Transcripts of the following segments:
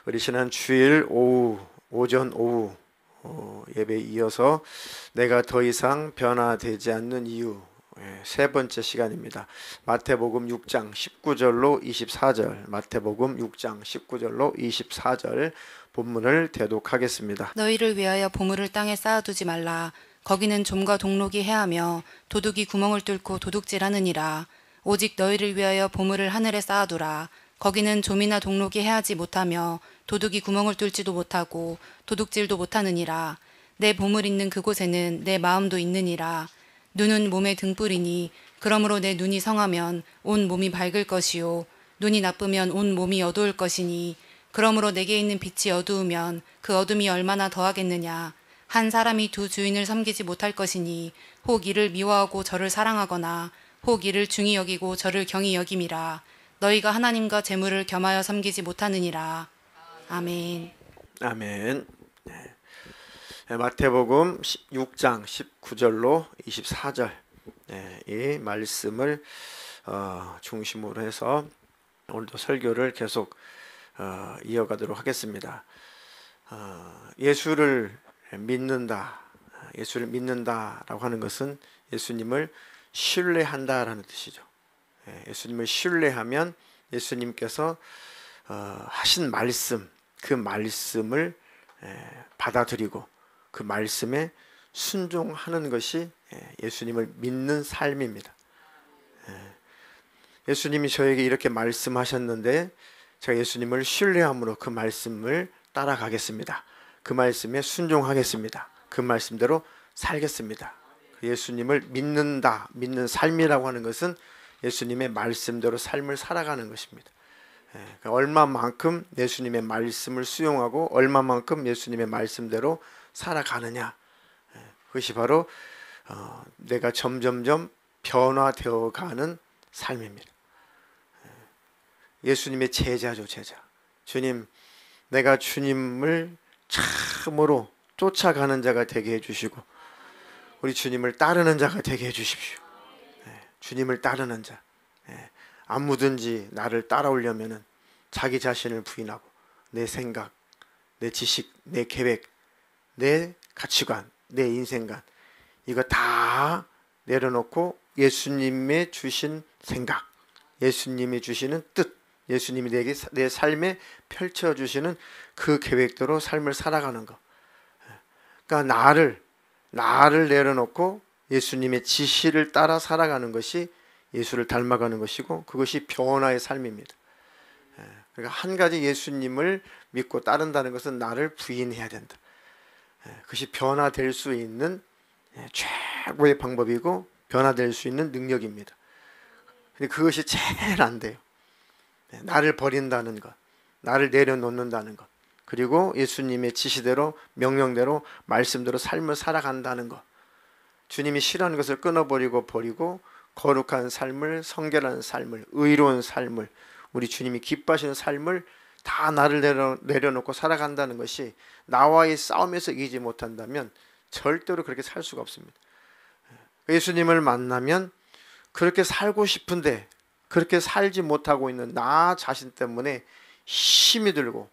우리 지난 주일 오전 오후 예배에 이어서 내가 더 이상 변화되지 않는 이유 세 번째 시간입니다. 마태복음 6장 19절로 24절, 마태복음 6장 19절로 24절 본문을 대독하겠습니다. 너희를 위하여 보물을 땅에 쌓아두지 말라. 거기는 좀과 동록이 해하며 도둑이 구멍을 뚫고 도둑질하느니라. 오직 너희를 위하여 보물을 하늘에 쌓아두라. 거기는 좀이나 동록이 해하지 못하며 도둑이 구멍을 뚫지도 못하고 도둑질도 못하느니라. 내 보물 있는 그곳에는 내 마음도 있느니라. 눈은 몸의 등불이니 그러므로 내 눈이 성하면 온 몸이 밝을 것이요 눈이 나쁘면 온 몸이 어두울 것이니 그러므로 내게 있는 빛이 어두우면 그 어둠이 얼마나 더하겠느냐. 한 사람이 두 주인을 섬기지 못할 것이니 혹 이를 미워하고 저를 사랑하거나 혹 이를 중히 여기고 저를 경히 여김이라. 너희가 하나님과 재물을 겸하여 섬기지 못하느니라. 아멘. 아멘. 마태복음 6장 19절로 24절 이 말씀을 중심으로 해서 오늘도 설교를 계속 이어가도록 하겠습니다. 예수를 믿는다라고 하는 것은 예수님을 신뢰한다라는 뜻이죠. 예수님을 신뢰하면 예수님께서 하신 말씀, 그 말씀을 받아들이고 그 말씀에 순종하는 것이 예수님을 믿는 삶입니다. 예수님이 저에게 이렇게 말씀하셨는데 제가 예수님을 신뢰함으로 그 말씀을 따라가겠습니다. 그 말씀에 순종하겠습니다. 그 말씀대로 살겠습니다. 예수님을 믿는 삶이라고 하는 것은 예수님의 말씀대로 삶을 살아가는 것입니다. 얼마만큼 예수님의 말씀을 수용하고 얼마만큼 예수님의 말씀대로 살아가느냐, 그것이 바로 내가 점점점 변화되어 가는 삶입니다. 예수님의 제자죠, 제자. 주님, 내가 주님을 참으로 쫓아가는 자가 되게 해주시고 우리 주님을 따르는 자가 되게 해주십시오. 주님을 따르는 자. 아무든지 나를 따라오려면은 자기 자신을 부인하고 내 생각, 내 지식, 내 계획, 내 가치관, 내 인생관 이거 다 내려놓고 예수님의 주신 생각, 예수님이 주시는 뜻, 예수님이 내 삶에 펼쳐주시는 그 계획대로 삶을 살아가는 것. 그러니까 나를 내려놓고 예수님의 지시를 따라 살아가는 것이 예수를 닮아가는 것이고 그것이 변화의 삶입니다. 그러니까 한 가지 예수님을 믿고 따른다는 것은 나를 부인해야 된다. 그것이 변화될 수 있는 최고의 방법이고 변화될 수 있는 능력입니다. 근데 그것이 제일 안 돼요. 나를 버린다는 것, 나를 내려놓는다는 것, 그리고 예수님의 지시대로 명령대로 말씀대로 삶을 살아간다는 것. 주님이 싫어하는 것을 끊어버리고 버리고 거룩한 삶을, 성결한 삶을, 의로운 삶을, 우리 주님이 기뻐하시는 삶을 다 나를 내려놓고 살아간다는 것이 나와의 싸움에서 이기지 못한다면 절대로 그렇게 살 수가 없습니다. 예수님을 만나면 그렇게 살고 싶은데 그렇게 살지 못하고 있는 나 자신 때문에 힘이 들고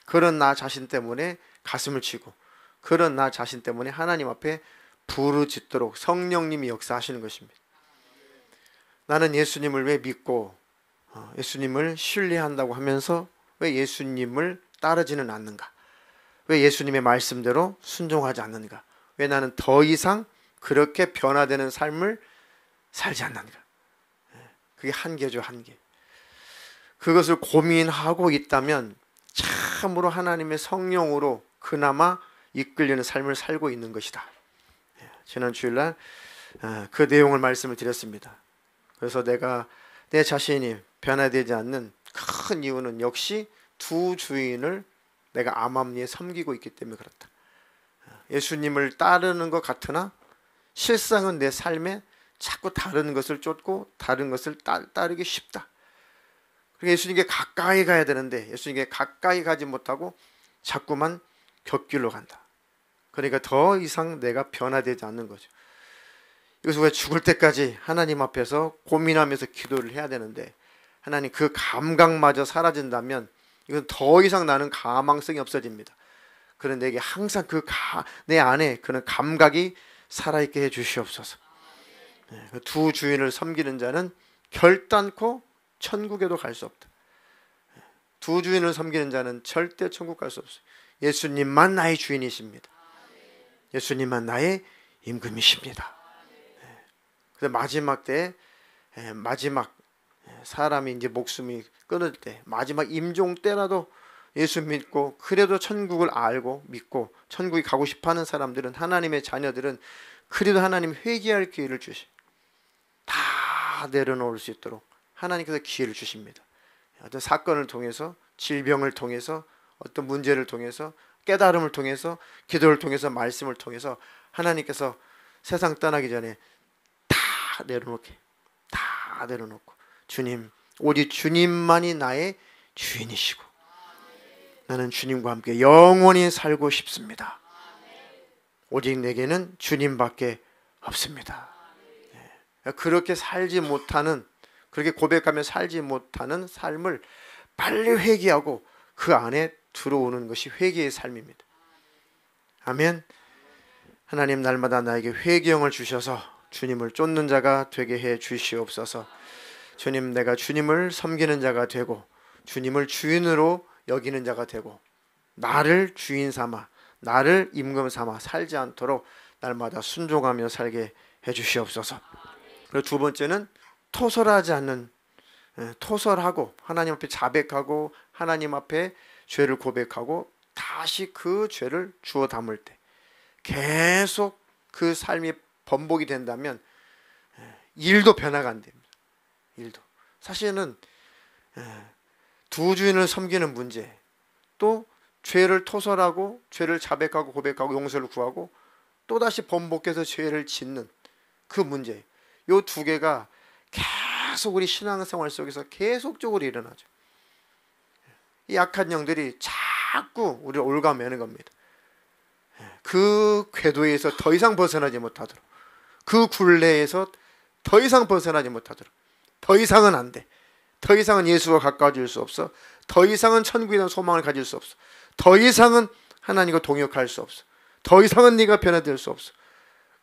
그런 나 자신 때문에 가슴을 치고 그런 나 자신 때문에 하나님 앞에 부르짖도록 성령님이 역사하시는 것입니다. 나는 예수님을 왜 믿고 예수님을 신뢰한다고 하면서 왜 예수님을 따르지는 않는가? 왜 예수님의 말씀대로 순종하지 않는가? 왜 나는 더 이상 그렇게 변화되는 삶을 살지 않는가? 그게 한계죠, 한계. 그것을 고민하고 있다면 참으로 하나님의 성령으로 그나마 이끌리는 삶을 살고 있는 것이다. 지난 주일날 그 내용을 말씀을 드렸습니다. 그래서 내가 내 자신이 변화되지 않는 큰 이유는 역시 두 주인을 내가 암암리에 섬기고 있기 때문에 그렇다. 예수님을 따르는 것 같으나 실상은 내 삶에 자꾸 다른 것을 쫓고 다른 것을 따르기 쉽다. 예수님께 가까이 가야 되는데 예수님께 가까이 가지 못하고 자꾸만 곁길로 간다. 그러니까 더 이상 내가 변화되지 않는 거죠. 여기서 왜 죽을 때까지 하나님 앞에서 고민하면서 기도를 해야 되는데, 하나님 그 감각마저 사라진다면 이건 더 이상 나는 가망성이 없어집니다. 그런데 내게 항상 내 안에 그런 감각이 살아있게 해 주시옵소서. 두 주인을 섬기는 자는 결단코 천국에도 갈 수 없다. 두 주인을 섬기는 자는 절대 천국 갈 수 없어요. 예수님만 나의 주인이십니다. 예수님만 나의 임금이십니다. 그래서 마지막 때에, 마지막 사람이 이제 목숨이 끊을 때, 마지막 임종 때라도 예수 믿고 그래도 천국을 알고 믿고 천국에 가고 싶어하는 사람들은, 하나님의 자녀들은 그래도 하나님 회개할 기회를 주시, 다 내려놓을 수 있도록 하나님께서 기회를 주십니다. 어떤 사건을 통해서, 질병을 통해서, 어떤 문제를 통해서, 깨달음을 통해서, 기도를 통해서, 말씀을 통해서 하나님께서 세상 떠나기 전에 다 내려놓고 주님, 오직 주님만이 나의 주인이시고 나는 주님과 함께 영원히 살고 싶습니다. 오직 내게는 주님밖에 없습니다. 그렇게 살지 못하는, 그렇게 고백하며 살지 못하는 삶을 빨리 회개하고 그 안에 들어오는 것이 회개의 삶입니다. 아멘. 하나님, 날마다 나에게 회개형을 주셔서 주님을 쫓는 자가 되게 해 주시옵소서. 주님, 내가 주님을 섬기는 자가 되고 주님을 주인으로 여기는 자가 되고 나를 주인 삼아, 나를 임금 삼아 살지 않도록 날마다 순종하며 살게 해 주시옵소서. 그리고 두 번째는 토설하지 않는, 토설하고 하나님 앞에 자백하고 하나님 앞에 죄를 고백하고 다시 그 죄를 주워 담을 때 계속 그 삶이 번복이 된다면 일도 변화가 안 됩니다. 일도. 사실은 두 주인을 섬기는 문제, 또 죄를 토설하고 죄를 자백하고 고백하고 용서를 구하고 또다시 번복해서 죄를 짓는 그 문제, 요 두 개가 계속 우리 신앙생활 속에서 계속적으로 일어나죠. 이 악한 영들이 자꾸 우리를 올가매는 겁니다. 그 궤도에서 더 이상 벗어나지 못하도록, 그 굴레에서 더 이상 벗어나지 못하도록, 더 이상은 안 돼, 더 이상은 예수와 가까워질 수 없어, 더 이상은 천국에 대한 소망을 가질 수 없어, 더 이상은 하나님과 동역할 수 없어, 더 이상은 네가 변화될 수 없어.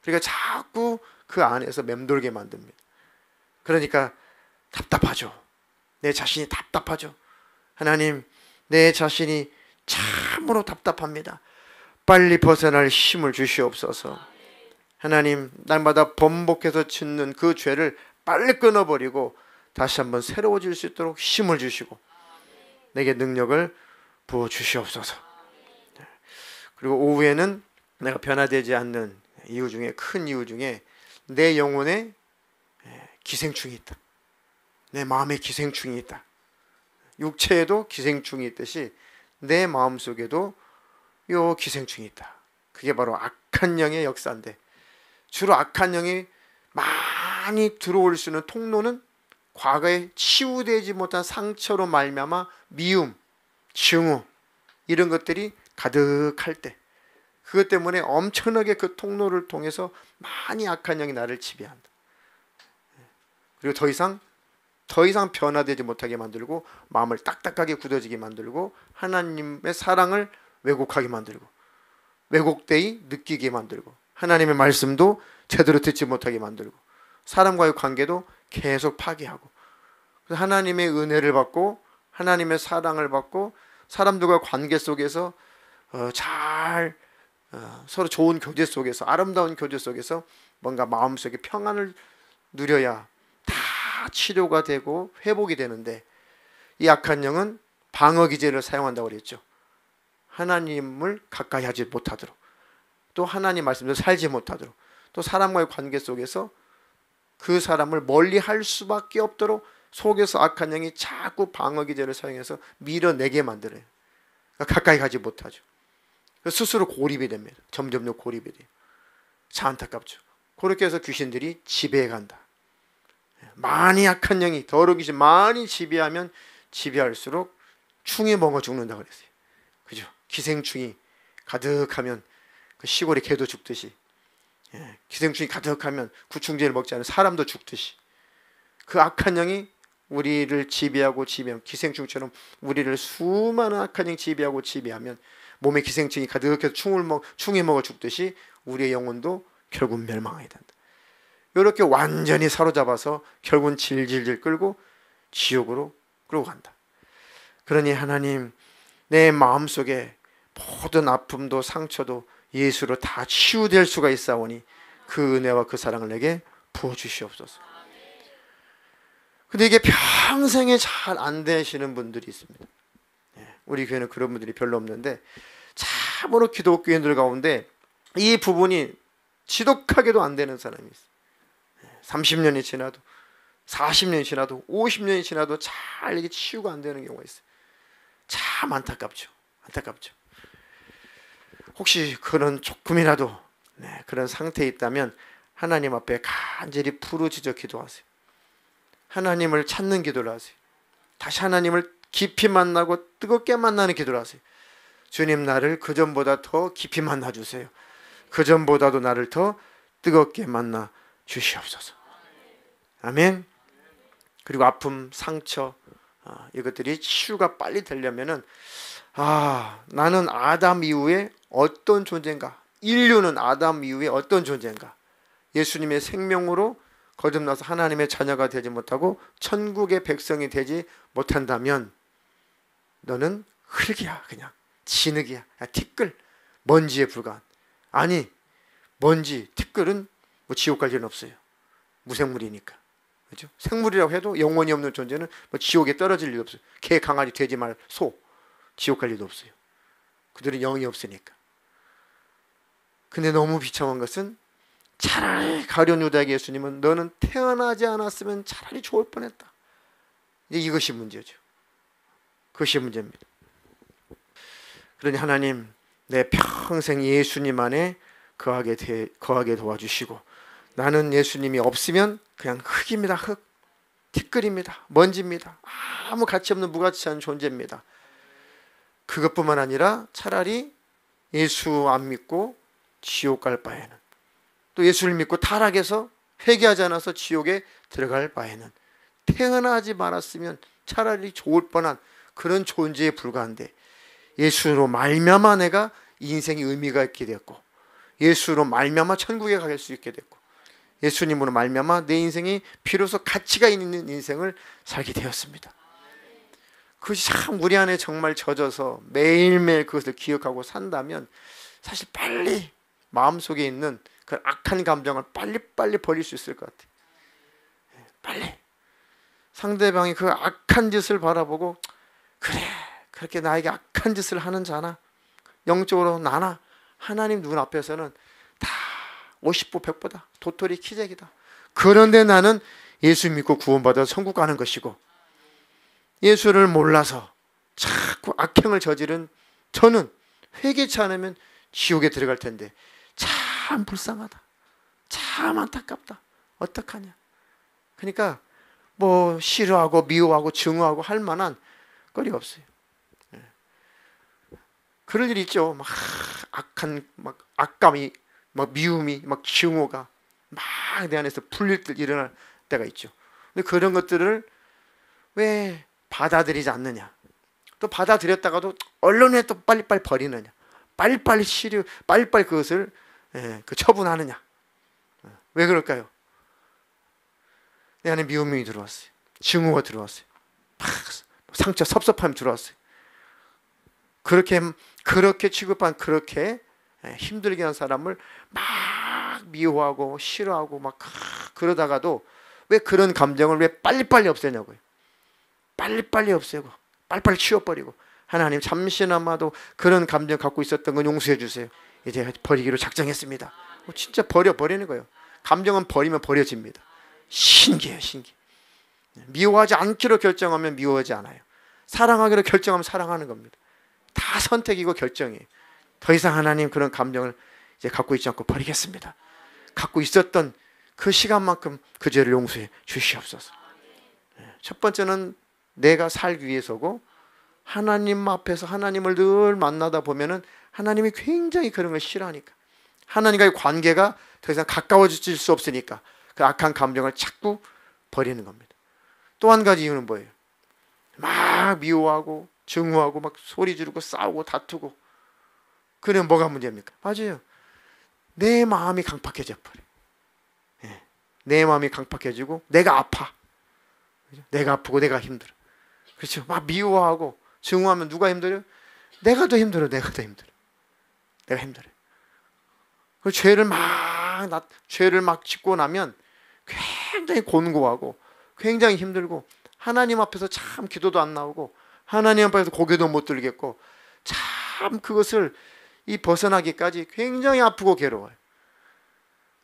그러니까 자꾸 그 안에서 맴돌게 만듭니다. 그러니까 답답하죠. 내 자신이 답답하죠. 하나님, 내 자신이 참으로 답답합니다. 빨리 벗어날 힘을 주시옵소서. 하나님, 날마다 번복해서 짓는 그 죄를 빨리 끊어버리고 다시 한번 새로워질 수 있도록 힘을 주시고 내게 능력을 부어 주시옵소서. 그리고 오후에는 내가 변화되지 않는 이유 중에, 큰 이유 중에 내 영혼에 기생충이 있다. 내 마음에 기생충이 있다. 육체에도 기생충이 있듯이 내 마음속에도 요 기생충이 있다. 그게 바로 악한 영의 역사인데, 주로 악한 영이 많이 들어올 수 있는 통로는 과거에 치유되지 못한 상처로 말미암아 미움, 증오 이런 것들이 가득할 때, 그것 때문에 엄청나게 그 통로를 통해서 많이 악한 영이 나를 지배한다. 그리고 더 이상 변화되지 못하게 만들고 마음을 딱딱하게 굳어지게 만들고 하나님의 사랑을 왜곡하게 만들고 왜곡되이 느끼게 만들고 하나님의 말씀도 제대로 듣지 못하게 만들고 사람과의 관계도 계속 파괴하고, 하나님의 은혜를 받고 하나님의 사랑을 받고 사람들과 관계 속에서 서로 좋은 교제 속에서, 아름다운 교제 속에서 뭔가 마음속에 평안을 누려야 다 치료가 되고 회복이 되는데, 이 악한 영은 방어 기제를 사용한다고 그랬죠. 하나님을 가까이 하지 못하도록, 또 하나님 말씀대로 살지 못하도록, 또 사람과의 관계 속에서 그 사람을 멀리 할 수밖에 없도록 속에서 악한 영이 자꾸 방어 기제를 사용해서 밀어내게 만들어요. 그러니까 가까이 가지 못하죠. 스스로 고립이 됩니다. 점점 고립이 돼요. 참 안타깝죠. 그렇게 해서 귀신들이 지배해 간다. 많이 악한 영이, 더러운 귀신 많이 지배하면 지배할수록 충이 먹어 죽는다고 그랬어요. 그죠? 기생충이 가득하면 그 시골의 개도 죽듯이 기생충이 가득하면 구충제를 먹지 않으면 사람도 죽듯이 그 악한 영이 우리를 지배하고 기생충처럼 우리를 수많은 악한 영이 지배하면 몸에 기생충이 가득해서 충이 먹어 죽듯이 우리의 영혼도 결국 멸망하게 된다. 이렇게 완전히 사로잡아서 결국은 질질질 끌고 지옥으로 끌고 간다. 그러니 하나님, 내 마음속에 모든 아픔도 상처도 예수로 다 치유될 수가 있사오니 그 은혜와 그 사랑을 내게 부어주시옵소서. 근데 이게 평생에 잘 안 되시는 분들이 있습니다. 우리 교회는 그런 분들이 별로 없는데 참으로 기독교인들 가운데 이 부분이 지독하게도 안 되는 사람이 있어요. 30년이 지나도 40년이 지나도 50년이 지나도 잘 이게 치유가 안 되는 경우가 있어요. 참 안타깝죠. 혹시 그런 조금이라도 그런 상태에 있다면 하나님 앞에 간절히 부르짖어 기도하세요. 하나님을 찾는 기도를 하세요. 다시 하나님을 깊이 만나고 뜨겁게 만나는 기도를 하세요. 주님, 나를 그전보다 더 깊이 만나주세요. 그전보다도 나를 더 뜨겁게 만나 주시옵소서. 아멘. 그리고 아픔, 상처, 이것들이 치유가 빨리 되려면은 나는 아담 이후에 어떤 존재인가, 인류는 아담 이후에 어떤 존재인가, 예수님의 생명으로 거듭나서 하나님의 자녀가 되지 못하고 천국의 백성이 되지 못한다면 너는 흙이야. 그냥 진흙이야. 티끌, 먼지에 불과한. 아니, 먼지, 티끌은 뭐 지옥 갈 일은 없어요. 무생물이니까. 그렇죠? 생물이라고 해도 영혼이 없는 존재는 뭐 지옥에 떨어질 일도 없어요. 개, 강아지, 돼지, 말, 소, 지옥 갈 일도 없어요. 그들은 영이 없으니까. 근데 너무 비참한 것은 차라리 가룟 유다에게 예수님은 너는 태어나지 않았으면 차라리 좋을 뻔했다. 이것이 문제죠. 그것이 문제입니다. 그러니 하나님, 내 평생 예수님 안에 거하게 도와주시고, 나는 예수님이 없으면 그냥 흙입니다. 흙, 티끌입니다. 먼지입니다. 아무 가치 없는 무가치한 존재입니다. 그것뿐만 아니라 차라리 예수 안 믿고 지옥 갈 바에는, 또 예수를 믿고 타락해서 회개하지 않아서 지옥에 들어갈 바에는 태어나지 말았으면 차라리 좋을 뻔한 그런 존재에 불과한데, 예수로 말미암아 내가 인생의 의미가 있게 됐고, 예수로 말미암아 천국에 갈 수 있게 됐고, 예수님으로 말미암아 내 인생이 비로소 가치가 있는 인생을 살게 되었습니다. 그것이 참 우리 안에 정말 젖어서 매일매일 그것을 기억하고 산다면 사실 빨리 마음속에 있는 그 악한 감정을 빨리빨리 버릴 수 있을 것 같아요. 빨리 상대방이 그 악한 짓을 바라보고, 그래, 그렇게 나에게 악한 짓을 하는 자나, 영적으로 나나 하나님 눈 앞에서는 다 50보 100보다 도토리 키재기다. 그런데 나는 예수 믿고 구원받아 천국 가는 것이고, 예수를 몰라서 자꾸 악행을 저지른 저는 회개치 않으면 지옥에 들어갈 텐데 참 불쌍하다, 참 안타깝다, 어떡하냐. 그러니까 뭐 싫어하고 미워하고 증오하고 할 만한 거리가 없어요. 그럴 일이 있죠. 막 악한, 막 악감이, 막 미움이, 막 증오가 막 내 안에서 풀릴 때 일어날 때가 있죠. 근데 그런 것들을 왜 받아들이지 않느냐, 또 받아들였다가도 언론에 또 빨리빨리 버리느냐, 빨리빨리 그것을 처분하느냐. 왜 그럴까요? 내 안에 미움이 들어왔어요. 증오가 들어왔어요. 막 상처, 섭섭함이 들어왔어요. 그렇게 취급한, 그렇게 힘들게 한 사람을 막 미워하고 싫어하고 막 그러다가도 왜 그런 감정을 왜 빨리빨리 없애냐고요. 빨리빨리 없애고 빨리빨리 치워버리고, 하나님 잠시나마도 그런 감정 갖고 있었던 건 용서해 주세요. 이제 버리기로 작정했습니다. 진짜 버리는 거예요. 감정은 버리면 버려집니다. 신기해요, 신기해. 미워하지 않기로 결정하면 미워하지 않아요. 사랑하기로 결정하면 사랑하는 겁니다. 다 선택이고 결정이에요. 더 이상 하나님 그런 감정을 이제 갖고 있지 않고 버리겠습니다. 갖고 있었던 그 시간만큼 그 죄를 용서해 주시옵소서. 첫 번째는 내가 살기 위해서고, 하나님 앞에서 하나님을 늘 만나다 보면은 하나님이 굉장히 그런 걸 싫어하니까, 하나님과의 관계가 더 이상 가까워질 수 없으니까 그 악한 감정을 자꾸 버리는 겁니다. 또 한 가지 이유는 뭐예요? 막 미워하고 증오하고 막 소리 지르고 싸우고 다투고 그러면 뭐가 문제입니까? 맞아요. 내 마음이 강팍해져 버려요. 예. 내 마음이 강팍해지고 내가 아파. 내가 아프고 내가 힘들어. 그렇죠? 막 미워하고 증오하면 누가 힘들어요? 내가 더 힘들어. 내가 더 힘들어. 내가 힘들어요. 그 죄를 막 짓고 나면 굉장히 곤고하고 굉장히 힘들고 하나님 앞에서 참 기도도 안 나오고 하나님 앞에서 고개도 못 들겠고 참 그것을 벗어나기까지 굉장히 아프고 괴로워요.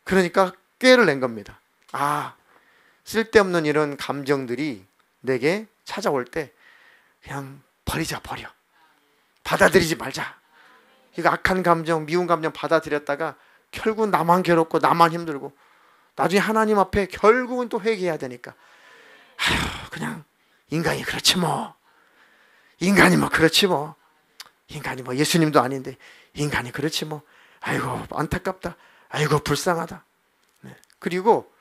그러니까 꾀를 낸 겁니다. 쓸데없는 이런 감정들이 내게 찾아올 때 그냥 버려. 받아들이지 말자. 이거 악한 감정, 미운 감정 받아들였다가 결국 나만 괴롭고 나만 힘들고 나중에 하나님 앞에 결국은 또 회개해야 되니까 그냥 인간이 그렇지 뭐. 인간이 뭐 그렇지 뭐. 인간이 뭐 예수님도 아닌데 인간이 그렇지 뭐. 아이고 안타깝다. 아이고 불쌍하다. 네. 그리고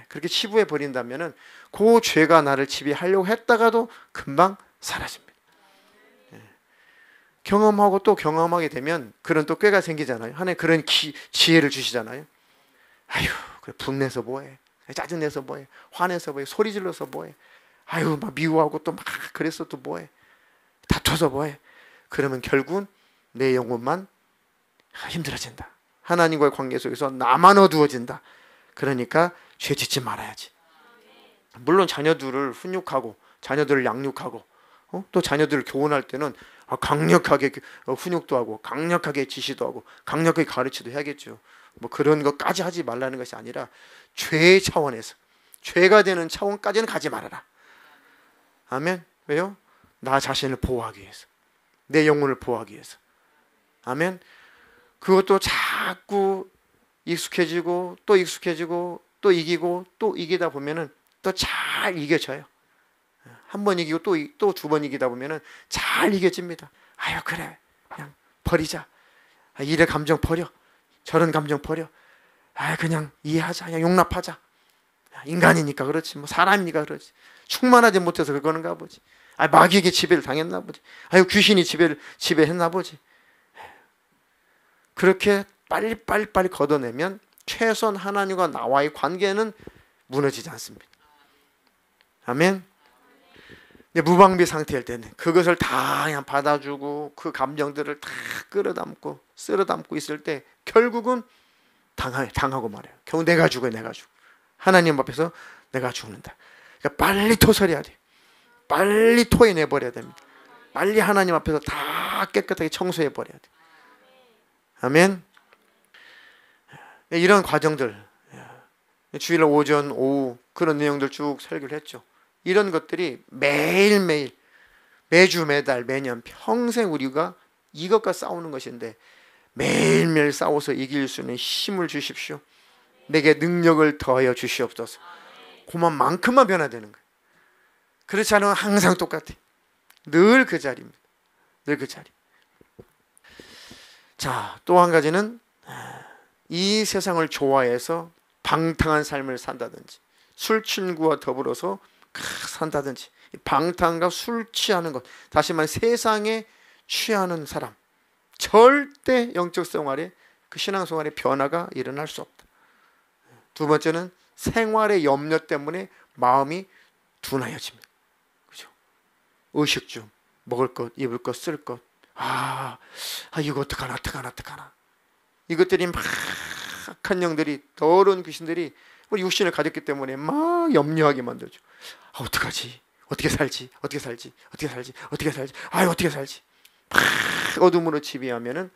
그렇게 치부해 버린다면은 그 죄가 나를 지배하려고 했다가도 금방 사라집니다. 경험하고 또 경험하게 되면 그런 또 꾀가 생기잖아요. 하나님 그런 지혜를 주시잖아요. 아유, 그래 분내서 뭐해? 짜증내서 뭐해? 화내서 뭐해? 소리 질러서 뭐해? 아유, 막 미워하고 또 막 그래서 또 뭐해? 다퉈서 뭐해? 그러면 결국은 내 영혼만 힘들어진다. 하나님과의 관계 속에서 나만 어두워진다. 그러니까 죄 짓지 말아야지. 물론 자녀들을 훈육하고 자녀들을 양육하고 또 자녀들을 교훈할 때는 강력하게 훈육도 하고 강력하게 지시도 하고 강력하게 가르치도 해야겠죠. 뭐 그런 것까지 하지 말라는 것이 아니라 죄의 차원에서 죄가 되는 차원까지는 가지 말아라. 아멘. 왜요? 나 자신을 보호하기 위해서, 내 영혼을 보호하기 위해서. 아멘. 그것도 자꾸 익숙해지고 또 익숙해지고 또 이기고 또 이기다 보면은 또 잘 이겨져요. 한 번 이기고 또 두 번 이기다 보면은 잘 이겨집니다. 아유 그래 그냥 버리자. 이래 감정 버려. 저런 감정 버려. 그냥 이해하자. 그냥 용납하자. 인간이니까 그렇지 뭐 사람이니까 그렇지. 충만하지 못해서 그러는가 보지. 마귀에게 지배를 당했나 보지. 귀신이 지배했나 보지. 그렇게 빨리 걷어내면 최소한 하나님과 나와의 관계는 무너지지 않습니다. 아멘. 무방비 상태일 때는 그것을 다 그냥 받아주고 그 감정들을 다 끌어담고 쓸어담고 있을 때 결국은 당하고 말해요. 결국 내가 죽어. 하나님 앞에서 내가 죽는다. 그러니까 빨리 토설해야 돼. 빨리 토해내버려야 됩니다. 빨리 하나님 앞에서 다 깨끗하게 청소해버려야 돼. 아멘. 이런 과정들 주일 오전 오후 그런 내용들 쭉 설교를 했죠. 이런 것들이 매일매일 매주 매달 매년 평생 우리가 이것과 싸우는 것인데 매일매일 싸워서 이길 수 있는 힘을 주십시오. 내게 능력을 더하여 주시옵소서. 그만큼만 변화되는 거예요. 그렇지 않으면 항상 똑같아. 늘 그 자리입니다. 늘 그 자리. 자, 또 한 가지는 이 세상을 좋아해서 방탕한 삶을 산다든지 술 친구와 더불어서 산다든지 방탕과 술 취하는 것, 다시 말해 세상에 취하는 사람, 절대 영적 생활에 그 신앙생활에 변화가 일어날 수 없다. 두 번째는 생활의 염려 때문에 마음이 둔하여집니다. 그죠? 의식주, 먹을 것, 입을 것, 쓸 것. 이거 어떡하나. 이것들이 막 악한 영들이, 더러운 귀신들이 우리 육신을 가졌기 때문에 막 염려하게 만들죠. 어떡하지? 어떻게 살지? 막 어둠으로 지배하면은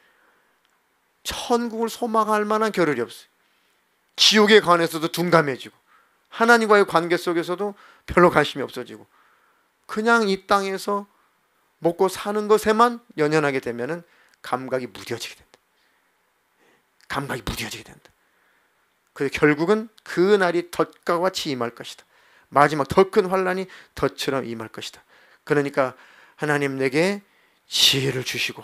천국을 소망할 만한 겨를이 없어요. 지옥에 관해서도 둔감해지고 하나님과의 관계 속에서도 별로 관심이 없어지고 그냥 이 땅에서 먹고 사는 것에만 연연하게 되면은 감각이 무뎌지게 된다. 그래서 결국은 그 날이 덫과 같이 임할 것이다. 마지막 더 큰 환난이 덫처럼 임할 것이다. 그러니까 하나님 내게 지혜를 주시고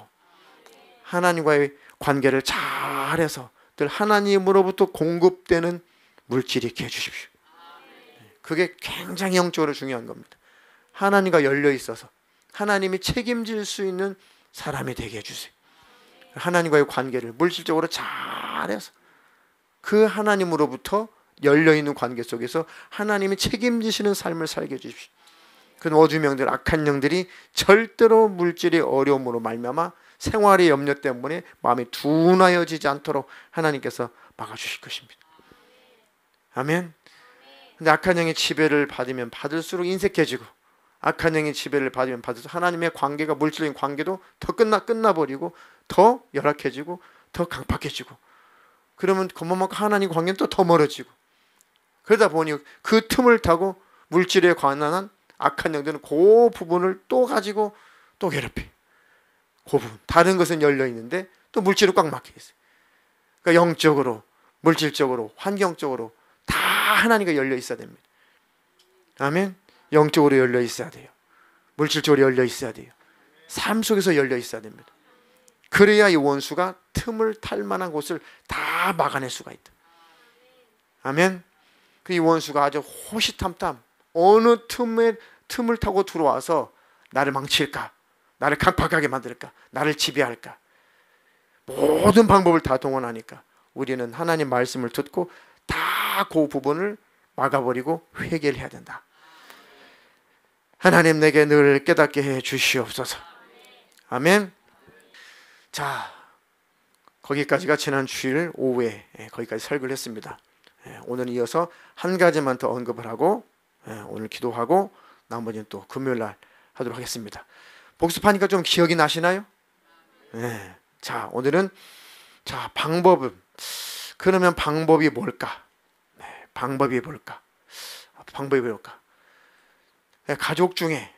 하나님과의 관계를 잘해서 하나님으로부터 공급되는 물질이 있게 해주십시오. 그게 굉장히 영적으로 중요한 겁니다. 하나님과 열려 있어서 하나님이 책임질 수 있는 사람이 되게 해주세요. 하나님과의 관계를 물질적으로 잘해서 그 하나님으로부터 열려있는 관계 속에서 하나님이 책임지시는 삶을 살게 해주십시오. 그 어주명들, 악한 영들이 절대로 물질의 어려움으로 말미암아 생활의 염려 때문에 마음이 둔하여지지 않도록 하나님께서 막아주실 것입니다. 아멘. 근데 악한 영의 지배를 받으면 받을수록 인색해지고, 악한 영의 지배를 받으면 받을수록 하나님의 관계가, 물질적인 관계도 더 끝나버리고 더 열악해지고 더 강팍해지고, 그러면 그만큼 하나님 관계는 또 더 멀어지고, 그러다 보니 그 틈을 타고 물질에 관한 악한 영들은 그 부분을 또 가지고 또 괴롭혀. 그 부분, 다른 것은 열려 있는데 또 물질은 꽉 막혀 있어요. 그러니까 영적으로, 물질적으로, 환경적으로 다 하나님과 열려 있어야 됩니다. 아멘. 영적으로 열려 있어야 돼요. 물질적으로 열려 있어야 돼요. 삶 속에서 열려 있어야 됩니다. 그래야 이 원수가 틈을 탈 만한 곳을 다 막아낼 수가 있다. 아멘. 이 원수가 아주 호시탐탐 어느 틈을 타고 들어와서 나를 망칠까, 나를 강팍하게 만들까, 나를 지배할까, 모든 방법을 다 동원하니까 우리는 하나님 말씀을 듣고 다 그 부분을 막아버리고 회개를 해야 된다. 하나님, 내게 늘 깨닫게 해 주시옵소서. 아멘. 자, 거기까지가 지난 주일 오후에 거기까지 설교를 했습니다. 오늘 이어서 한 가지만 더 언급을 하고 오늘 기도하고 나머지는 또 금요일 날 하도록 하겠습니다. 복습하니까 좀 기억이 나시나요? 자, 오늘은 방법은, 그러면 방법이 뭘까? 방법이 뭘까? 가족 중에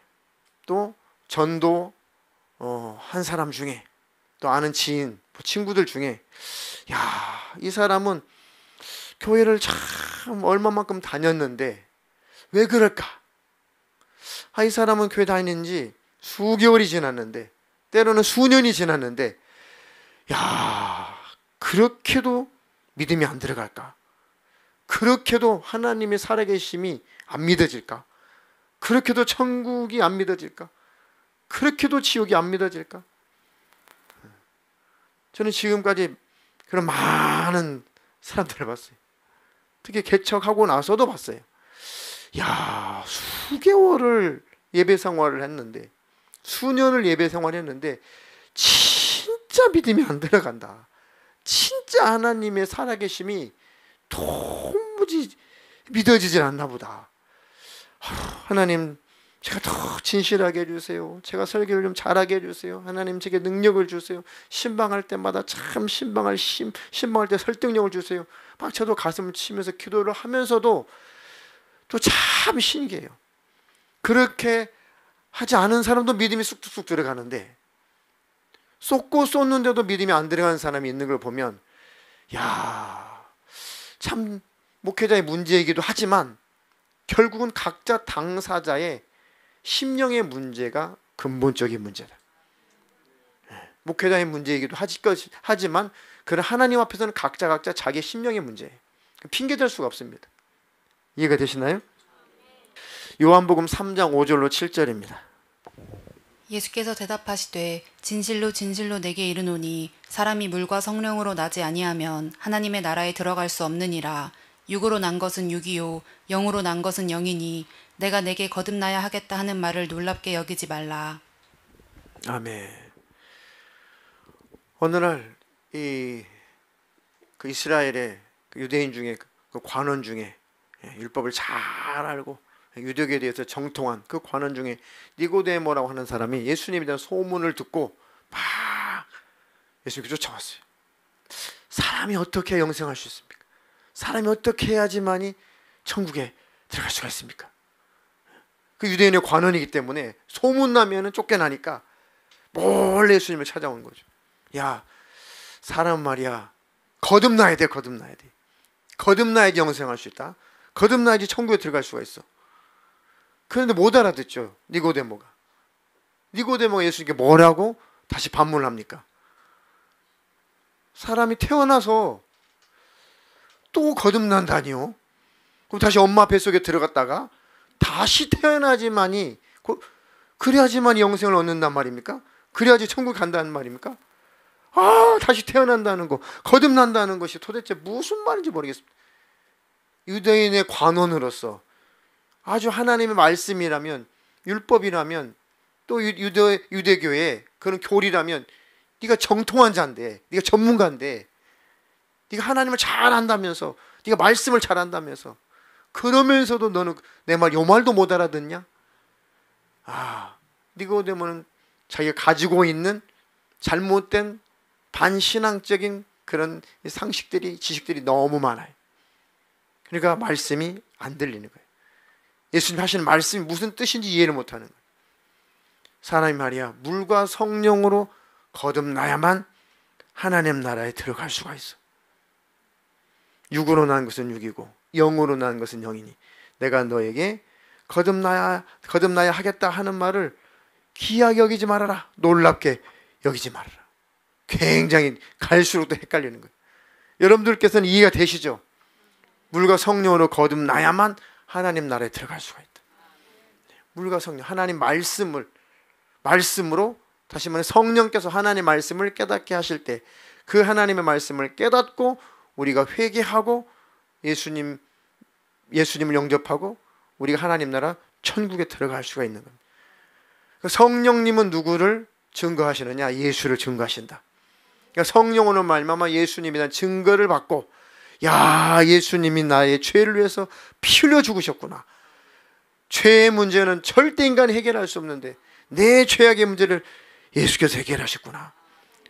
또 전도 한 사람 중에 또 아는 지인, 친구들 중에, 야, 이 사람은 교회를 참 얼마만큼 다녔는데 왜 그럴까? 이 사람은 교회 다니는 지 수개월이 지났는데, 때로는 수년이 지났는데, 야, 그렇게도 믿음이 안 들어갈까? 그렇게도 하나님의 살아계심이 안 믿어질까? 그렇게도 천국이 안 믿어질까? 그렇게도 지옥이 안 믿어질까? 저는 지금까지 그런 많은 사람들을 봤어요. 특히 개척하고 나서도 봤어요. 야, 수개월을 예배 생활을 했는데, 수년을 예배 생활을 했는데 진짜 믿음이 안 들어간다. 진짜 하나님의 살아계심이 도무지 믿어지질 않나 보다. 하나님, 제가 더 진실하게 해주세요. 제가 설교를 좀 잘하게 해주세요. 하나님, 제게 능력을 주세요. 신방할 때마다 참 신방할 때 설득력을 주세요. 막 저도 가슴을 치면서 기도를 하면서도 또 참 신기해요. 그렇게 하지 않은 사람도 믿음이 쑥쑥 들어가는데, 쏟고 쏟는데도 믿음이 안 들어가는 사람이 있는 걸 보면, 야, 참 목회자의 문제이기도 하지만 결국은 각자 당사자의 심령의 문제가 근본적인 문제다. 목회자의 문제이기도 하지만 그런 하나님 앞에서는 각자 자기의 심령의 문제예요. 핑계댈 수가 없습니다. 이해가 되시나요? 요한복음 3장 5절로 7절입니다. 예수께서 대답하시되 진실로 진실로 내게 이르노니 사람이 물과 성령으로 나지 아니하면 하나님의 나라에 들어갈 수 없느니라. 육으로 난 것은 육이요 영으로 난 것은 영이니 내가 내게 거듭나야 하겠다 하는 말을 놀랍게 여기지 말라. 아멘. 어느 날 그 이스라엘의 유대인 중에 그 관원 중에 율법을 잘 알고 유대교에 대해서 정통한 그 관원 중에 니고데모라고 하는 사람이 예수님에 대한 소문을 듣고 막 예수님께 쫓아왔어요. 사람이 어떻게 해야 영생할 수 있습니까? 사람이 어떻게 해야지만이 천국에 들어갈 수가 있습니까? 그 유대인의 관원이기 때문에 소문나면 쫓겨나니까 몰래 예수님을 찾아온 거죠. 야, 사람 말이야, 거듭나야 돼. 거듭나야지 영생할 수 있다. 거듭나야지 천국에 들어갈 수가 있어. 그런데 못 알아듣죠. 니고데모가 예수님께 뭐라고 다시 반문을 합니까? 사람이 태어나서 또 거듭난다니요. 그럼 다시 엄마 뱃속에 들어갔다가 다시 태어나지만이, 그래야지만 영생을 얻는단 말입니까? 그래야지 천국 간다는 말입니까? 다시 태어난다는 거, 거듭난다는 것이 도대체 무슨 말인지 모르겠습니다. 유대인의 관원으로서 아주 하나님의 말씀이라면, 율법이라면, 또 유대교의 그런 교리라면 네가 정통한 자인데, 네가 전문가인데, 네가 하나님을 잘 안다면서, 네가 말씀을 잘 안다면서, 그러면서도 너는 내 말 요 말도 못 알아듣냐? 니고데모는 자기가 가지고 있는 잘못된 반신앙적인 그런 상식들이, 지식들이 너무 많아요. 그러니까 말씀이 안 들리는 거예요. 예수님 하시는 말씀이 무슨 뜻인지 이해를 못하는 거예요. 사람이 말이야, 물과 성령으로 거듭나야만 하나님 나라에 들어갈 수가 있어. 육으로 난 것은 육이고 영으로 난 것은 영이니 내가 너에게 거듭나야 하겠다 하는 말을 귀하게 여기지 말아라, 놀랍게 여기지 말아라. 굉장히 갈수록 더 헷갈리는 거예요. 여러분들께서는 이해가 되시죠? 물과 성령으로 거듭나야만 하나님 나라에 들어갈 수가 있다. 물과 성령, 하나님 말씀으로, 다시 말해 성령께서 하나님 말씀을 깨닫게 하실 때 그 하나님의 말씀을 깨닫고 우리가 회개하고 예수님을 영접하고 우리가 하나님 나라 천국에 들어갈 수가 있는 겁니다. 성령님은 누구를 증거하시느냐? 예수를 증거하신다. 그러니까 성령으로 말미암아 예수님에 대한 증거를 받고, 야, 예수님이 나의 죄를 위해서 피 흘려 죽으셨구나. 죄의 문제는 절대 인간이 해결할 수 없는데 내 죄악의 문제를 예수께서 해결하셨구나.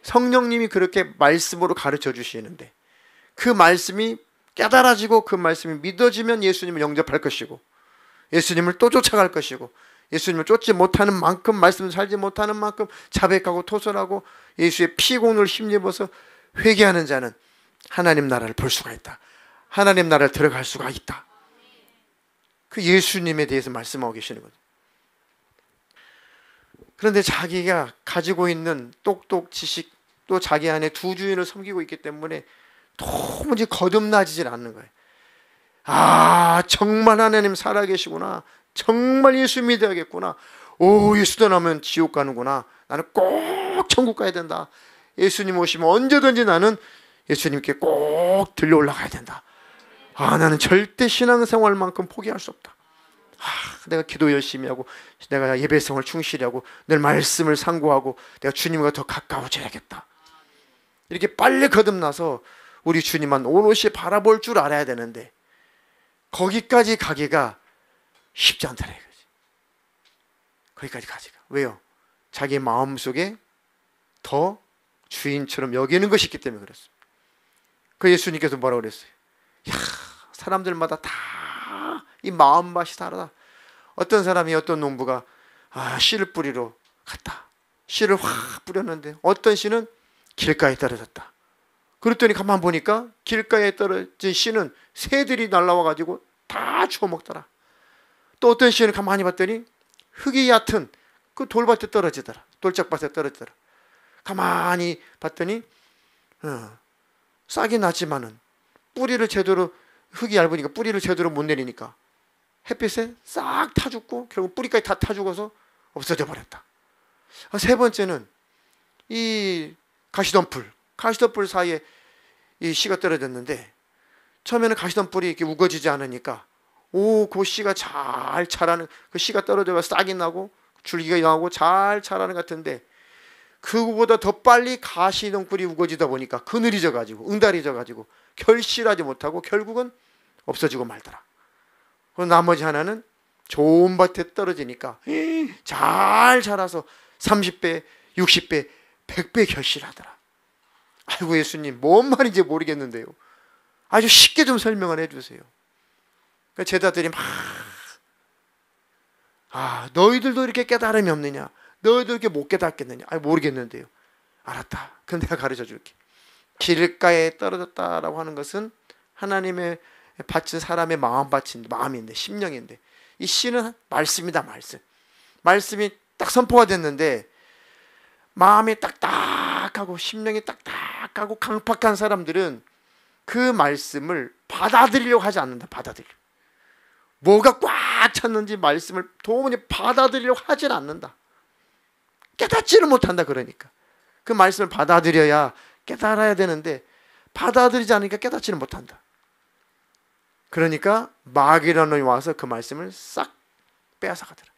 성령님이 그렇게 말씀으로 가르쳐 주시는데 그 말씀이 깨달아지고 그 말씀이 믿어지면 예수님을 영접할 것이고 예수님을 또 쫓아갈 것이고, 예수님을 쫓지 못하는 만큼, 말씀을 살지 못하는 만큼 자백하고 토설하고 예수의 피공을 힘입어서 회개하는 자는 하나님 나라를 볼 수가 있다. 하나님 나라를 들어갈 수가 있다. 그 예수님에 대해서 말씀하고 계시는 거죠. 그런데 자기가 가지고 있는 똑똑 지식, 또 자기 안에 두 주인을 섬기고 있기 때문에 도무지 거듭나지질 않는 거예요. 정말 하나님 살아계시구나. 정말 예수 믿어야겠구나. 예수 떠나면 지옥 가는구나. 나는 꼭 천국 가야 된다. 예수님 오시면 언제든지 나는 예수님께 꼭 들려 올라가야 된다. 나는 절대 신앙생활만큼 포기할 수 없다. 내가 기도 열심히 하고 내가 예배성을 충실히 하고 늘 말씀을 상고하고 내가 주님과 더 가까워져야겠다. 이렇게 빨리 거듭나서 우리 주님만 오롯이 바라볼 줄 알아야 되는데 거기까지 가기가 쉽지 않다는 거지. 거기까지 가지가. 왜요? 자기 마음속에 더 주인처럼 여기는 것이 있기 때문에 그렇습니다. 그 예수님께서 뭐라고 그랬어요? 사람들마다 다 이 마음밭이 다르다. 어떤 사람이, 어떤 농부가 씨를 뿌리러 갔다. 씨를 확 뿌렸는데 어떤 씨는 길가에 떨어졌다. 그랬더니 가만 보니까 길가에 떨어진 씨는 새들이 날라와가지고 다 주워 먹더라. 또 어떤 씨는 가만히 봤더니 흙이 얕은 그 돌밭에 떨어지더라. 돌짝밭에 떨어지더라. 가만히 봤더니 싹이 났지만은 뿌리를 제대로, 흙이 얇으니까 뿌리를 제대로 못 내리니까 햇빛에 싹 타 죽고 결국 뿌리까지 다 타 죽어서 없어져 버렸다. 세 번째는 이 가시덤불 사이에 이 씨가 떨어졌는데 처음에는 가시덤불이 이렇게 우거지지 않으니까 그 씨가 잘 자라는, 그 씨가 떨어져서 싹이 나고 줄기가 나오고 잘 자라는 것 같은데 그거보다 더 빨리 가시덤불이 우거지다 보니까 그늘이 져가지고 응달이 져가지고 결실하지 못하고 결국은 없어지고 말더라. 그리고 나머지 하나는 좋은 밭에 떨어지니까 잘 자라서 30배, 60배, 100배 결실하더라. 아이고 예수님, 뭔 말인지 모르겠는데요. 아주 쉽게 좀 설명을 해주세요. 그러니까 제자들이 너희들도 이렇게 깨달음이 없느냐? 너희도 이렇게 못 깨닫겠느냐? 모르겠는데요. 알았다. 그럼 내가 가르쳐 줄게. 길가에 떨어졌다라고 하는 것은 하나님의 바친 사람의 마음인데, 심령인데, 이 씨는 말씀이다. 말씀이 딱 선포가 됐는데 마음이 딱딱하고 심령이 딱딱하고 강팍한 사람들은 그 말씀을 받아들이려고 하지 않는다. 받아들이려고. 뭐가 꽉 찼는지 말씀을 도무지 받아들이려고 하질 않는다. 깨닫지를 못한다. 그러니까 그 말씀을 받아들여야 깨달아야 되는데 받아들이지 않으니까 깨닫지를 못한다. 그러니까 마귀라는 놈이 와서 그 말씀을 싹 빼앗아가더라.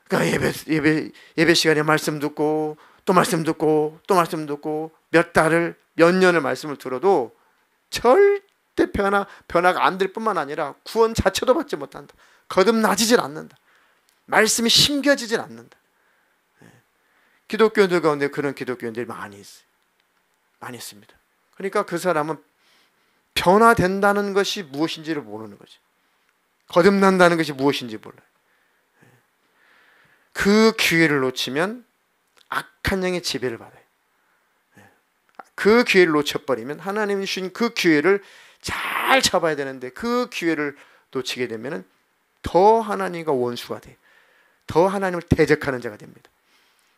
그러니까 예배 시간에 말씀 듣고 또 말씀 듣고 또 말씀 듣고 몇 달을 몇 년을 말씀을 들어도 절대 변화가 안 될 뿐만 아니라 구원 자체도 받지 못한다. 거듭나지질 않는다. 말씀이 심겨지질 않는다. 기독교인들 가운데 그런 기독교인들이 많이 있어요. 많이 있습니다. 그러니까 그 사람은 변화된다는 것이 무엇인지를 모르는 거죠. 거듭난다는 것이 무엇인지 몰라요. 그 기회를 놓치면 악한 영의 지배를 받아요. 그 기회를 놓쳐버리면 하나님이 주신 그 기회를 잘 잡아야 되는데 그 기회를 놓치게 되면 더 하나님과 원수가 돼요. 더 하나님을 대적하는 자가 됩니다.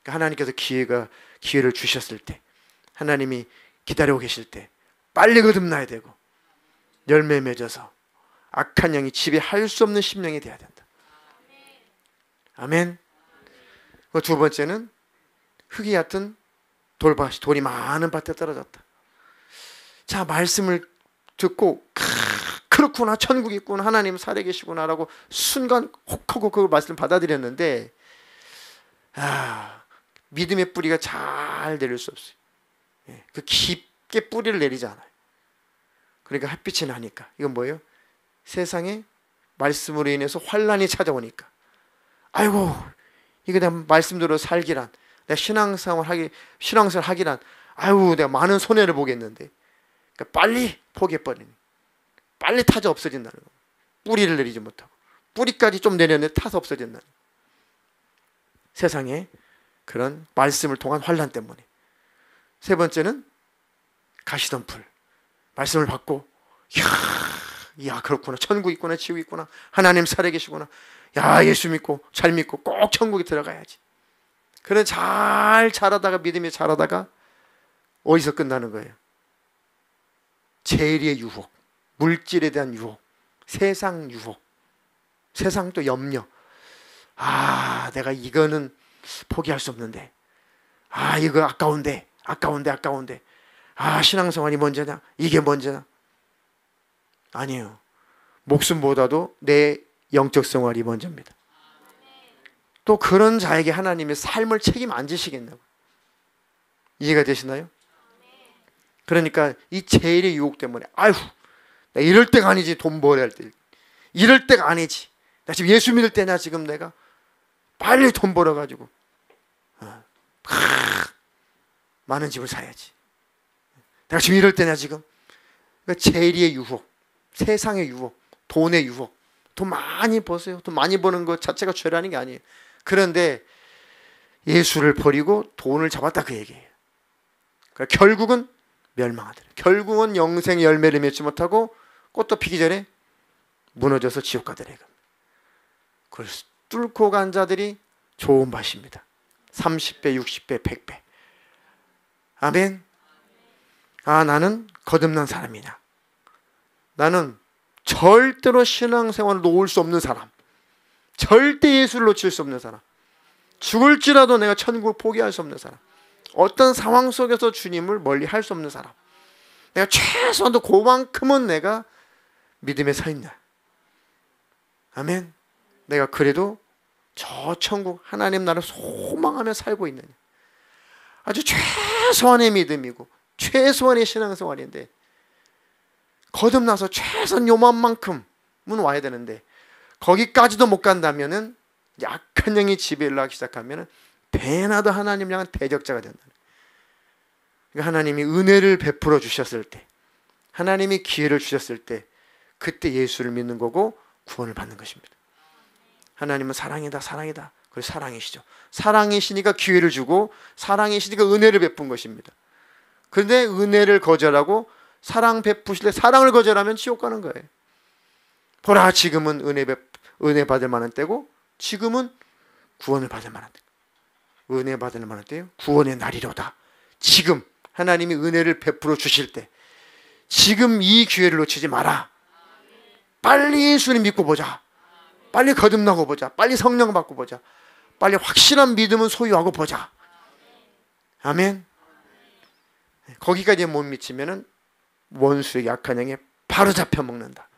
그러니까 하나님께서 기회를 주셨을 때, 하나님이 기다리고 계실 때 빨리 거듭나야 되고 열매 맺어서 악한 영이 지배할 수 없는 심령이 돼야 된다. 아멘. 두 번째는 흙이 얕은 돌이 많은 밭에 떨어졌다. 자, 말씀을 듣고 그렇구나, 천국이 있구나, 하나님 살아계시구나라고 순간 혹하고 그 말씀을 받아들였는데 믿음의 뿌리가 잘 내릴 수 없어요. 그 깊게 뿌리를 내리지 않아요. 그러니까 햇빛이 나니까 이건 뭐예요? 세상에 말씀으로 인해서 환란이 찾아오니까 아이고 이거 내가 말씀대로 살기란, 내가 신앙생활 하기란, 아이고 내가 많은 손해를 보겠는데, 그러니까 빨리 포기해버리는, 빨리 타져 없어진다는 거. 뿌리를 내리지 못하고 뿌리까지 좀 내렸는데 타서 없어진다는 거. 세상에 그런 말씀을 통한 환란 때문에. 세 번째는 가시던 풀, 말씀을 받고 야 그렇구나, 천국 있구나, 지옥 있구나, 하나님 살아계시구나, 야 예수 믿고 잘 믿고 꼭 천국에 들어가야지. 그런 잘 자라다가, 믿음이 자라다가 어디서 끝나는 거예요? 재리의 유혹, 물질에 대한 유혹, 세상 유혹, 세상 또 염려. 내가 이거는 포기할 수 없는데, 이거 아까운데, 신앙생활이 먼저냐, 이게 먼저냐. 아니에요. 목숨보다도 내 영적 생활이 먼저입니다. 또 그런 자에게 하나님의 삶을 책임 안 지시겠냐고. 이해가 되시나요? 그러니까 이 재일의 유혹 때문에 나 이럴 때가 아니지, 돈 벌어야 할 때. 이럴 때가 아니지. 나 지금 예수 믿을 때냐, 지금 내가 빨리 돈 벌어가지고 많은 집을 사야지. 내가 지금 이럴 때냐, 지금. 그러니까 재리의 유혹, 세상의 유혹, 돈의 유혹. 돈 많이 버세요. 돈 많이 버는 것 자체가 죄라는 게 아니에요. 그런데 예수를 버리고 돈을 잡았다, 그 얘기예요. 그러니까 결국은 멸망하더라. 결국은 영생의 열매를 맺지 못하고 꽃도 피기 전에 무너져서 지옥 가더라. 그걸 뚫고 간 자들이 좋은 밭입니다. 30배, 60배, 100배. 아멘. 나는 거듭난 사람이냐, 나는 절대로 신앙생활을 놓을 수 없는 사람, 절대 예수를 놓칠 수 없는 사람, 죽을지라도 내가 천국을 포기할 수 없는 사람, 어떤 상황 속에서 주님을 멀리 할 수 없는 사람, 내가 최소한도 그만큼은 내가 믿음에 서 있냐. 아멘. 내가 그래도 저 천국 하나님 나라를 소망하며 살고 있느냐. 아주 최소한의 믿음이고 최소한의 신앙생활인데, 거듭나서 최소한 요만큼은 와야 되는데 거기까지도 못 간다면은, 약한 영이 지배를 하기 시작하면은 배나도 하나님을 향한 대적자가 된다. 그러니까 하나님이 은혜를 베풀어 주셨을 때, 하나님이 기회를 주셨을 때, 그때 예수를 믿는 거고 구원을 받는 것입니다. 하나님은 사랑이다, 사랑이다. 그리고 사랑이시죠. 사랑이시니까 기회를 주고, 사랑이시니까 은혜를 베푼 것입니다. 그런데 은혜를 거절하고 사랑 베푸실 때 사랑을 거절하면 지옥 가는 거예요. 보라, 지금은 은혜 받을 만한 때고, 지금은 구원을 받을 만한 때. 은혜 받을 만한 때요, 구원의 날이로다. 지금 하나님이 은혜를 베풀어 주실 때, 지금 이 기회를 놓치지 마라. 빨리 예수님 믿고 보자. 빨리 거듭나고 보자. 빨리 성령 받고 보자. 빨리 확실한 믿음은 소유하고 보자. 아멘. 거기까지 못 미치면은 원수의 약한 영에 바로 잡혀 먹는다.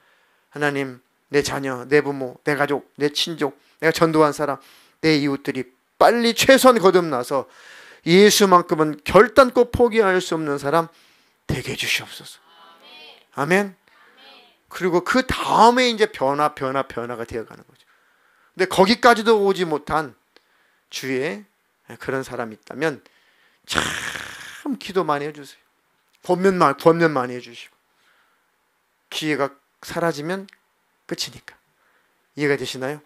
하나님, 내 자녀, 내 부모, 내 가족, 내 친족, 내가 전도한 사람, 내 이웃들이 빨리 최소한 거듭나서 예수만큼은 결단코 포기할 수 없는 사람 되게 해주시옵소서. 아멘. 그리고 그 다음에 이제 변화가 되어가는 거죠. 근데 거기까지도 오지 못한 주위에 그런 사람이 있다면 참 기도 많이 해주세요. 권면 많이 해주시고, 기회가 사라지면 끝이니까. 이해가 되시나요?